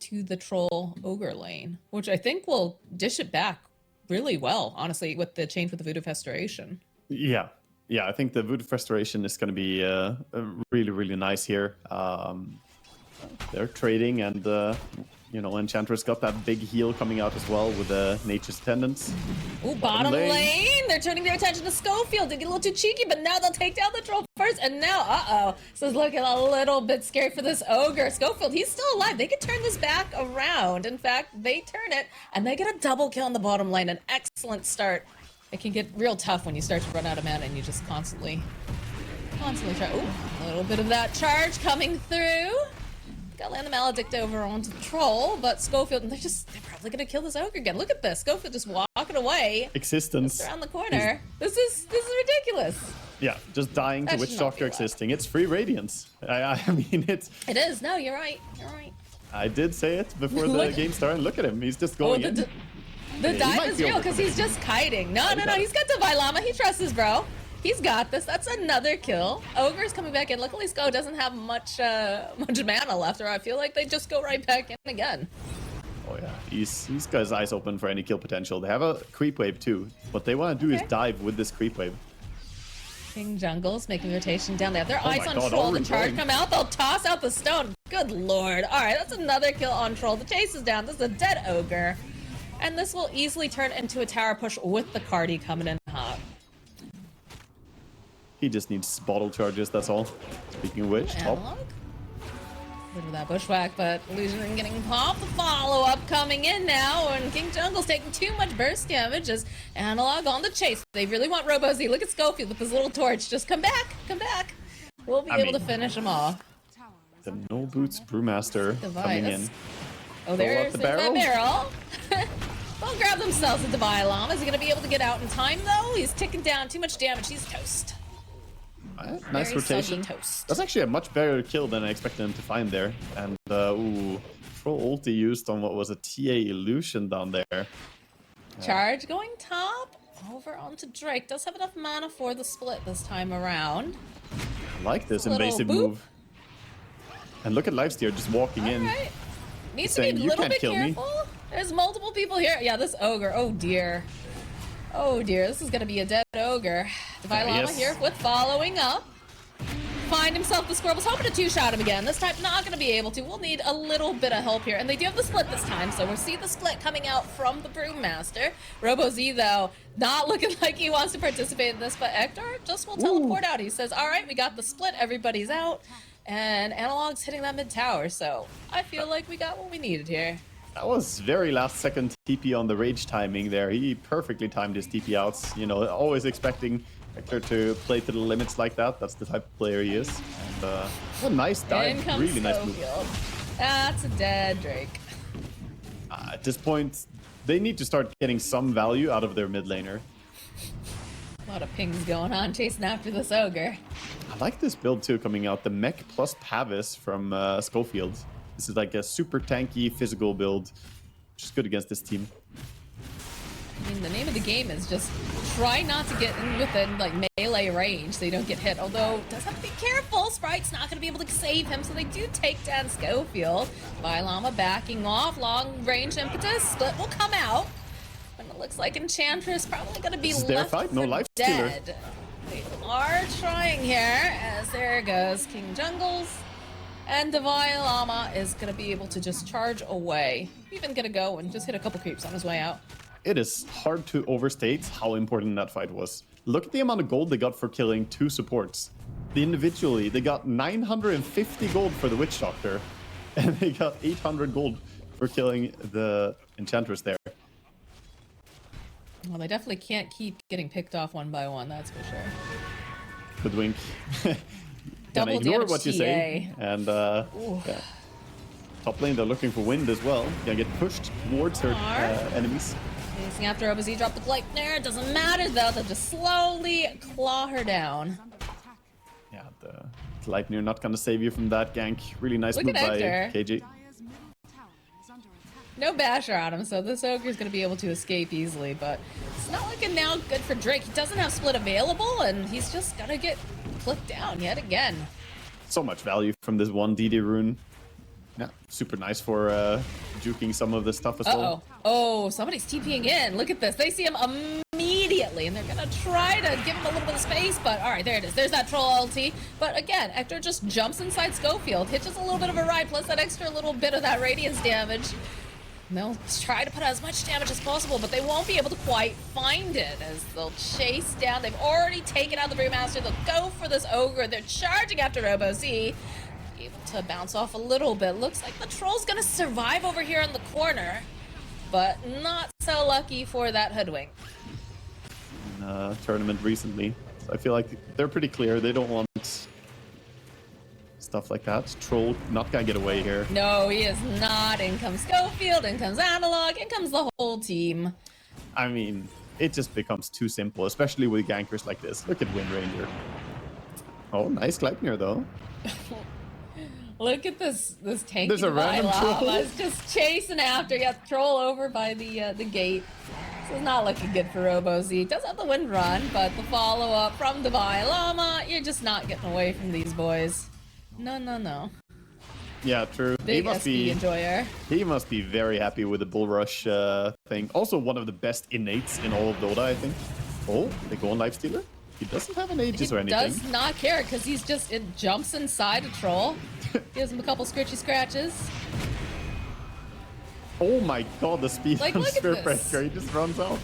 to the troll ogre lane, which I think will dish it back really well, honestly, with the change with the Voodoo Restoration. Yeah, I think the Voodoo Restoration is going to be really, really nice here. They're trading, and you know, Enchantress got that big heal coming out as well with Nature's Attendants. Ooh, bottom lane. They're turning their attention to Schofield. They get a little too cheeky, but now they'll take down the troll first. And now, this is looking a little bit scary for this ogre. Schofield, he's still alive. They can turn this back around. In fact, they turn it, and they get a double kill on the bottom lane. An excellent start. It can get real tough when you start to run out of mana and you just constantly try. Ooh, a little bit of that charge coming through. Gotta land the Maledict over onto the troll, but Schofield, and they're probably gonna kill this ogre again. Look at this, Schofield just walking away. Existence. Just around the corner. This is ridiculous. Yeah, just dying to Witch Doctor existing. It's free Radiance. I mean, It is. No, you're right. I did say it before the game started. Look at him. He's just going in. The dive is real because he's just kiting. No. He's got Divine Llama. He trusts his bro. He's got this. That's another kill. Ogre's coming back in. Luckily, Sko doesn't have much mana left, or I feel like they just go right back in again. Oh yeah, he's got his eyes open for any kill potential. They have a creep wave too. What they want to do is dive with this creep wave. King Jungle's making rotation down. They have their eyes on Troll. The charge come out. They'll toss out the stone. Good lord. All right, that's another kill on Troll. The chase is down. This is a dead ogre. And this will easily turn into a tower push with the Cardi coming in hot. He just needs bottle charges, that's all. Speaking of which, top. Bit of that bushwhack, but Illusion getting popped. The follow-up coming in now, and King Jungle's taking too much burst damage as Analog on the chase. They really want Robo-Z. Look at Schofield with his little torch. Just come back. We'll be able to finish him off. The No Boots Brewmaster coming in. Oh, there's the barrel. They'll grab themselves a Divine Llama. Is he going to be able to get out in time, though? He's ticking down too much damage. He's toast. Nice rotation. That's actually a much better kill than I expected him to find there. And, ooh, Troll ulti used on what was a TA Illusion down there. Charge going top. Over onto Drake. Does have enough mana for the split this time around. I like this invasive move. And look at Lifesteer just walking in. Right. Needs to be a little bit careful. There's multiple people here. Yeah, this ogre. Oh, dear. Oh, dear. This is going to be a dead ogre. Divine Llama here with following up. Find himself the squirrel. Was hoping to two-shot him again. This time, not going to be able to. We'll need a little bit of help here. And they do have the split this time, so we'll see the split coming out from the Brewmaster. Robo-Z, though, not looking like he wants to participate in this, but Hector just will teleport out. He says, all right, we got the split. Everybody's out. And Analog's hitting that mid-tower, so I feel like we got what we needed here. That was very last-second TP on the Rage timing there. He perfectly timed his TP outs. You know, always expecting Hector to play to the limits like that. That's the type of player he is. And a nice dive. Really nice move. That's a dead Drake. At this point, they need to start getting some value out of their mid laner. A lot of pings going on, chasing after this ogre. I like this build too coming out. The mech plus Pavis from Schofield. This is like a super tanky physical build, which is good against this team. I mean, the name of the game is just try not to get in within like melee range so you don't get hit. Although, does have to be careful. Sprite's not going to be able to save him, so they do take down Schofield. Divine Llama backing off. Long range impetus. Split will come out. And it looks like Enchantress probably going to be left fight. No life dead. They are trying here, as there goes King Jungles. And Divine Llama is going to be able to just charge away. Even going to go and just hit a couple creeps on his way out. It is hard to overstate how important that fight was. Look at the amount of gold they got for killing 2 supports. Individually, they got 950 gold for the Witch Doctor. And they got 800 gold for killing the Enchantress there. Well, they definitely can't keep getting picked off one by one, that's for sure. Hoodwink. Double ignore damage what you say. And yeah. Top lane, they're looking for wind as well. Gonna get pushed towards her enemies. Chasing after OBZ, drop the Gleipnir. It doesn't matter though, they'll just slowly claw her down. Yeah, the Gleipnir not gonna save you from that gank. Really nice move by KJ. No basher on him, so this ogre is going to be able to escape easily, but it's not looking now good for Drake. He doesn't have split available, and he's just going to get clipped down yet again. So much value from this one DD rune. Yeah, super nice for juking some of the stuff as well. Oh, somebody's TPing in. Look at this. They see him immediately, and they're gonna try to give him a little bit of space, but all right, there it is. There's that troll ulti. But again, Hector just jumps inside Schofield, hitches a little bit of a ride, plus that extra little bit of that radiance damage. And they'll try to put out as much damage as possible, but they won't be able to quite find it as they'll chase down. They've already taken out the Brewmaster. They'll go for this Ogre. They're charging after Robo-Z. Able to bounce off a little bit. Looks like the troll's gonna survive over here in the corner, but not so lucky for that Hoodwink. In tournament recently, so I feel like they're pretty clear. They don't want stuff like that. Troll not gonna get away here. No, he is not. In comes Schofield, in comes Analog, in comes the whole team. I mean, it just becomes too simple, especially with gankers like this. Look at Wind Ranger. Oh, nice Gleipnir though. Look at this tanky There's a random troll. It's just chasing after. You got the troll over by the gate. This is not looking good for Robo-Z. Does have the wind run, but the follow-up from Divine Llama, you're just not getting away from these boys. No. Yeah, true. Big SP enjoyer. He must be very happy with the Bull Rush thing. Also one of the best innates in all of Dota, I think. Oh, they go on Lifestealer? He doesn't have an Aegis or anything. He does not care because he's just, it jumps inside a troll. Gives him a couple scritchy scratches. Oh my god, the speed Like, on look at Spirit this. Breaker. He just runs out.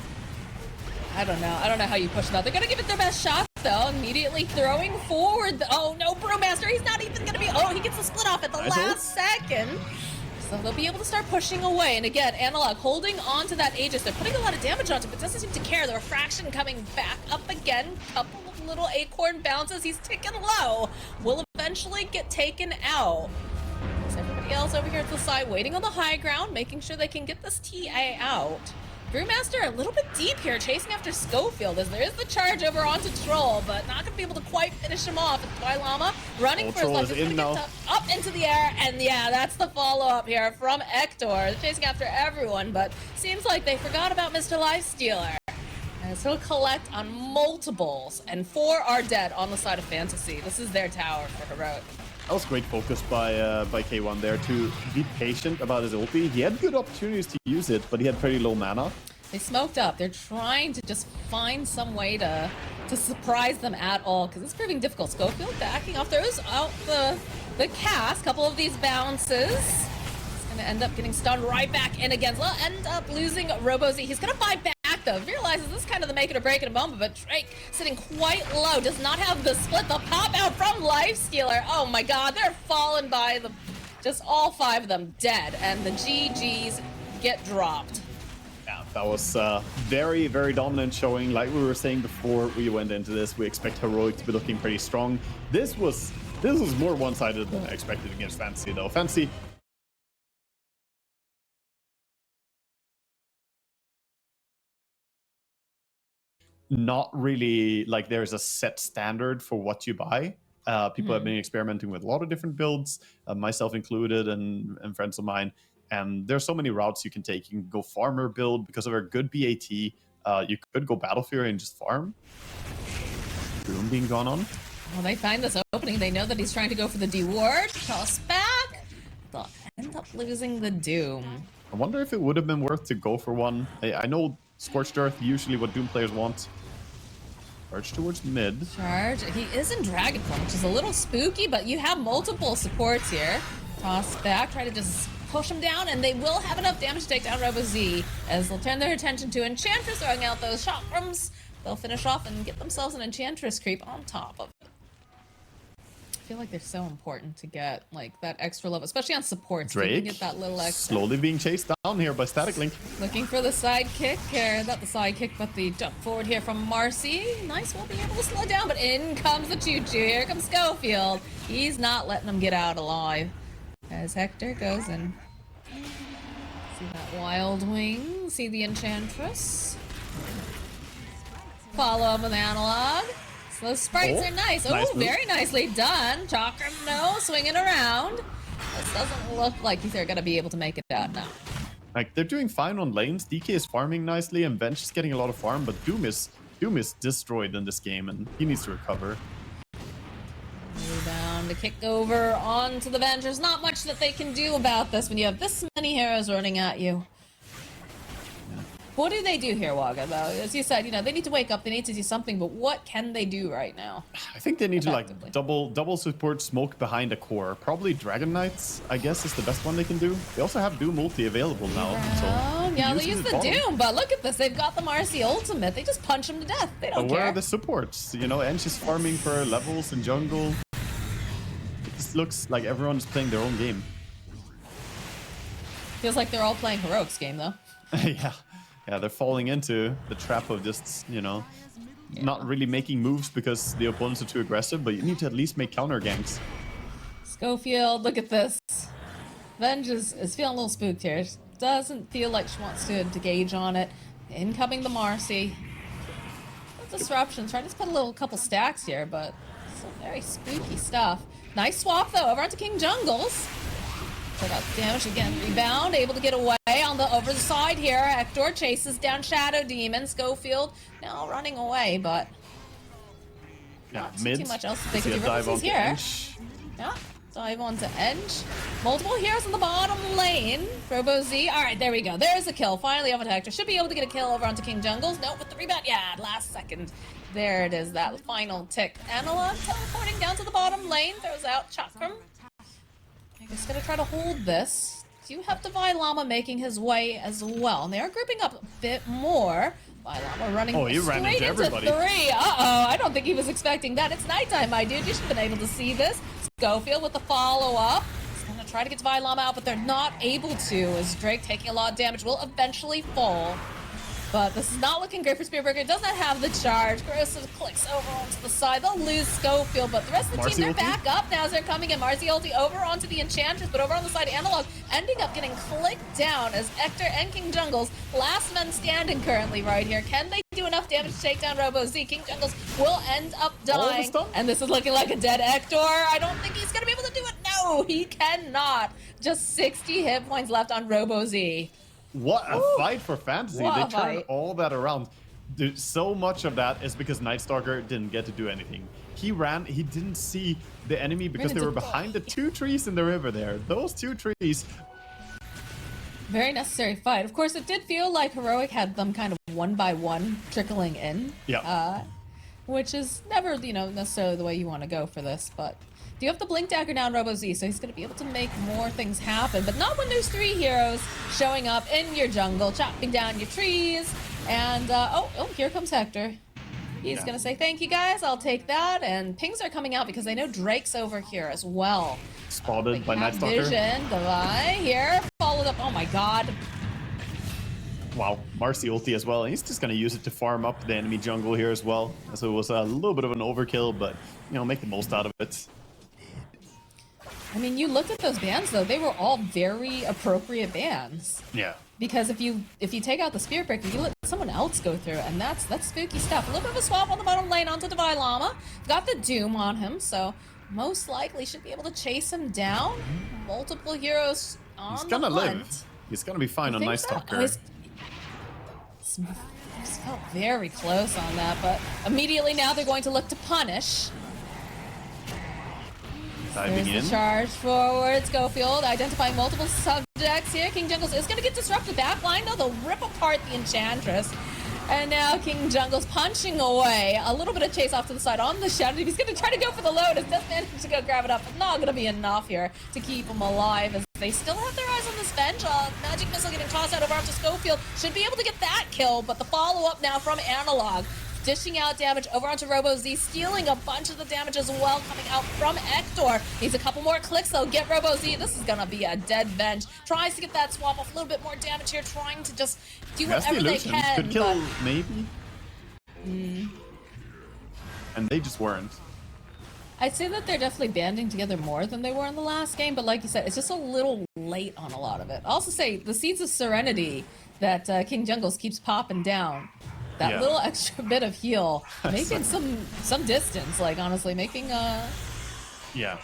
I don't know how you push them out. They're gonna give it their best shot though. Immediately throwing forward. Oh no, Brewmaster, he's not even gonna be, oh, he gets the split off at the last second. So they'll be able to start pushing away. And again, Analog holding on to that Aegis. They're putting a lot of damage onto it, but doesn't seem to care. The refraction coming back up again. Couple of little acorn bounces. He's ticking low. Will eventually get taken out. There's everybody else over here at the side waiting on the high ground, making sure they can get this TA out. Brewmaster a little bit deep here, chasing after Schofield, as there is the charge over onto Troll, but not gonna be able to quite finish him off. It's Llama running for his life. He's gonna get up into the air, and yeah, that's the follow-up here from Hector. They're chasing after everyone, but seems like they forgot about Mr. Lifestealer. As he'll collect on multiples, and 4 are dead on the side of Fantasy. This is their tower for Heroic. That was great focus by K1 there to be patient about his ulti. He had good opportunities to use it, but he had pretty low mana. They smoked up. They're trying to just find some way to surprise them at all, because it's proving difficult. Schofield backing off, throws out the cast. Couple of these bounces. He's gonna end up getting stunned right back in again. They'll end up losing Robo-Z. He's gonna buy back though. Realizes this is kind of the make it or break it a moment, but Drake sitting quite low, does not have the split. The pop out from Lifestealer. Oh my god, they're fallen by the, just all 5 of them dead, and the GGs get dropped. Yeah, that was very, very dominant showing. Like we were saying before we went into this, we expect Heroic to be looking pretty strong. This was more one-sided than I expected against Fantasy though. Fantasy not really like there's a set standard for what you buy. People have been experimenting with a lot of different builds, myself included, and friends of mine. And there's so many routes you can take. You can go farmer build because of our good BAT. You could go Battle Fury and just farm. Boom being gone on. Well, they find this opening. They know that he's trying to go for the D ward. Toss back. They'll end up losing the Doom. I wonder if it would have been worth to go for one. I know Scorched Earth, usually what Doom players want. Charge towards mid. Charge. He is in Dragon Form, which is a little spooky, but you have multiple supports here. Toss back, try to just push him down, and they will have enough damage to take down Robo-Z, as they'll turn their attention to Enchantress, throwing out those chakrams. They'll finish off and get themselves an Enchantress creep on top of it. I feel like they're so important to get like that extra level, especially on supports. Drake get that little extra. Slowly being chased down here by Static Link. Looking for the sidekick, or not the sidekick, but the jump forward here from Marcy. Nice, will be able to slow down, but in comes the choo-choo. Here comes Schofield. He's not letting them get out alive. As Hector goes and see that Wild Wing, see the Enchantress. Follow him with Analog. So those sprites are nice. Nice Oh, very nicely done. Chakram, no, swinging around. This doesn't look like they're going to be able to make it out now. Like, they're doing fine on lanes. DK is farming nicely, and Bench is getting a lot of farm, but Doom is destroyed in this game, and he needs to recover. Rebound down to kick over onto the Venge. There's not much that they can do about this when you have this many heroes running at you. What do they do here, Waga, though? As you said, you know, they need to wake up, they need to do something, but what can they do right now? I think they need to, like, double support smoke behind a core. Probably Dragon Knights, I guess, is the best one they can do. They also have Doom ulti available now. So yeah, they use the Doom, but look at this. They've got the Marcy ultimate. They just punch him to death. They don't care. Where are the supports? You know, Ench is farming for levels in jungle. It just looks like everyone's playing their own game. Feels like they're all playing Heroic's game, though. Yeah. Yeah, they're falling into the trap of just, you know, not really making moves because the opponents are too aggressive, but you need to at least make counter ganks. Schofield, look at this. Venge is feeling a little spooked here. Doesn't feel like she wants to gauge on it. Incoming the Marcy. Disruption, trying to put a couple stacks here, but some very spooky stuff. Nice swap, though, over onto King Jungles. Took out damage again. Rebound, able to get away on the over the side here. Hector chases down Shadow Demon. Schofield now running away, but not too much else they can do. Rivers is here. Yeah, dive onto Edge. Multiple heroes in the bottom lane. Robo Z. All right, there we go. There's a kill. Finally over to Hector. Should be able to get a kill over onto King Jungles. No, with the rebound. Yeah, last second. There it is, that final tick. Analog teleporting down to the bottom lane. Throws out Chakram. Just gonna try to hold this. You have Divine Llama making his way as well. And they are grouping up a bit more. Divine Llama running straight into 3. Uh-oh, I don't think he was expecting that. It's nighttime, my dude. You should have been able to see this. Schofield with the follow-up. He's gonna try to get Divine Llama out, but they're not able to, as Drake taking a lot of damage will eventually fall. But this is not looking great for Spearburger. It does not have the charge. Gross clicks over onto the side. They'll lose Schofield, but the rest of the team, they're back up now as they're coming in. Marcy ulti over onto the Enchantress, but over on the side, Analog ending up getting clicked down as Hector and King Jungles, last men standing currently right here. Can they do enough damage to take down Robo Z? King Jungles will end up dying, and this is looking like a dead Hector. I don't think he's going to be able to do it. No, he cannot. Just 60 hit points left on Robo Z. What a fight for Fantasy. They turned all that around. Dude, so much of that is because Nightstalker didn't get to do anything. He ran, he didn't see the enemy because they were behind the 2 trees in the river there. Those 2 trees. Very necessary fight. Of course, it did feel like Heroic had them kind of one by one trickling in. Yeah. Which is never, you know, necessarily the way you want to go for this, but you have the Blink Dagger now on Robo Z, so he's going to be able to make more things happen, but not when there's 3 heroes showing up in your jungle, chopping down your trees, and, oh, here comes Hector. He's going to say, thank you guys, I'll take that, and pings are coming out because they know Drake's over here as well. Spotted by Nightstalker. Vision, Devi here, followed up, oh my god. Wow, Marcy ulti as well. He's just going to use it to farm up the enemy jungle here as well. So it was a little bit of an overkill, but, you know, make the most out of it. I mean, you looked at those bans, though. They were all very appropriate bans. Yeah. Because if you take out the Spear Breaker, you let someone else go through it, and that's spooky stuff. A little bit of a swap on the bottom lane onto Divine Llama. Got the Doom on him, so most likely should be able to chase him down. Multiple heroes on the hunt. He's gonna live. He's gonna be fine on Nightstalker. Just felt very close on that, but immediately now they're going to look to punish. Diving in. The charge forward. Schofield identifying multiple subjects here. King Jungles is going to get disrupted. Backline, though, they'll rip apart the Enchantress. And now King Jungles punching away. A little bit of chase off to the side on the Shadow. He's going to try to go for the Lotus. Does manage to go grab it up, but not going to be enough here to keep him alive as they still have their eyes on this Venge. Magic Missile getting tossed out over onto Schofield. Should be able to get that kill, but the follow-up now from Analog. Dishing out damage over onto Robo Z, stealing a bunch of the damage as well, coming out from Hector. Needs a couple more clicks though, get Robo Z. This is gonna be a dead Venge. Tries to get that swap off, a little bit more damage here, trying to just do whatever they can. Could kill, maybe. And they just weren't. I'd say that they're definitely banding together more than they were in the last game, but like you said, it's just a little late on a lot of it. I'll also say the Seeds of Serenity that King Jungles keeps popping down. That little extra bit of heal, making some distance, like honestly, making making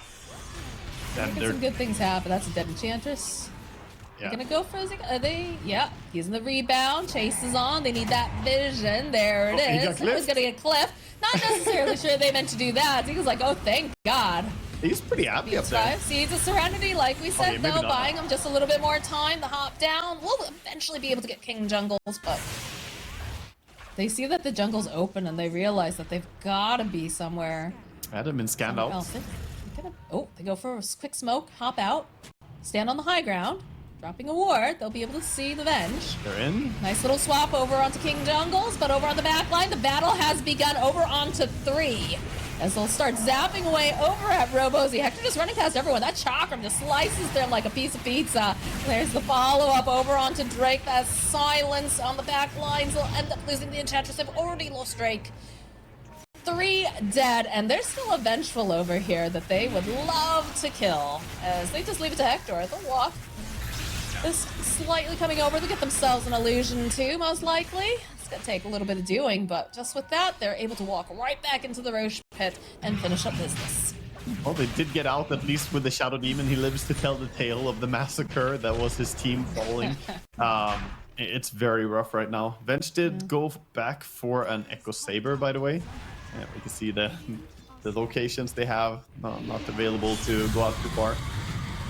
some good things happen. That's a dead Enchantress. They're gonna go for he's in the rebound, chases on, they need that vision, there it is. He's gonna get clipped. Not necessarily sure they meant to do that. He was like, oh thank God. He's pretty happy up there. Seeds of Serenity, like we said, Okay, though, buying him just a little bit more time. The hop down. We'll eventually be able to get King Jungles, but they see that the jungle's open and they realize that they've got to be somewhere. Adam and scanned out. Oh, they go for a quick smoke, hop out, stand on the high ground, dropping a ward. They'll be able to see the Venge. They're in. Nice little swap over onto King Jungles, but over on the back line, the battle has begun over onto 3. As they'll start zapping away over at Robozy. Hector just running past everyone. That chakram just slices them like a piece of pizza. There's the follow-up over onto Drake. That silence on the back lines. They'll end up losing the Enchantress. They've already lost Drake. 3 dead, and there's still a Vengeful over here that they would love to kill. As they just leave it to Hector. They'll walk. Just slightly coming over. They'll get themselves an illusion too, most likely. It's gonna take a little bit of doing, but just with that, they're able to walk right back into the Roche pit and finish up business. Well, they did get out, at least with the Shadow Demon. He lives to tell the tale of the massacre that was his team falling. It's very rough right now. Venge did go back for an Echo Saber, by the way. Yeah, we can see the locations they have not available to go out too far.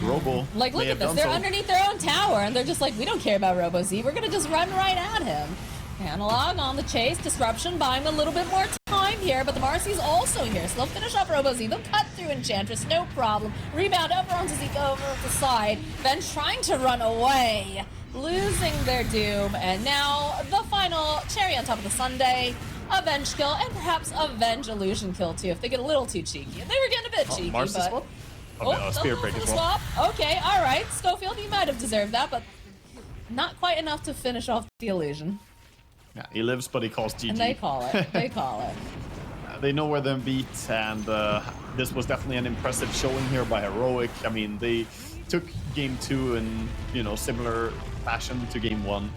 Robo, like, look at this. They're underneath their own tower, and they're just like, we don't care about Robo-Z. We're gonna just run right at him. Analog on the chase. Disruption buying a little bit more time here, but the Marcy's also here, so they'll finish up Robo-Z. They'll cut through Enchantress, no problem. Rebound over onto Zeke over the side. Venge trying to run away, losing their doom, and now the final cherry on top of the sundae. A Venge kill, and perhaps a Venge illusion kill too, if they get a little too cheeky. And they were getting a bit cheeky, Marcy's but... one? Oh, Spirit Break as well. Okay, all right. Schofield, you might have deserved that, but not quite enough to finish off the illusion. Yeah, he lives, but he calls GG. And they call it. They call it. They know where them beat, and this was definitely an impressive showing here by Heroic. I mean, they took game 2 in, similar fashion to game 1.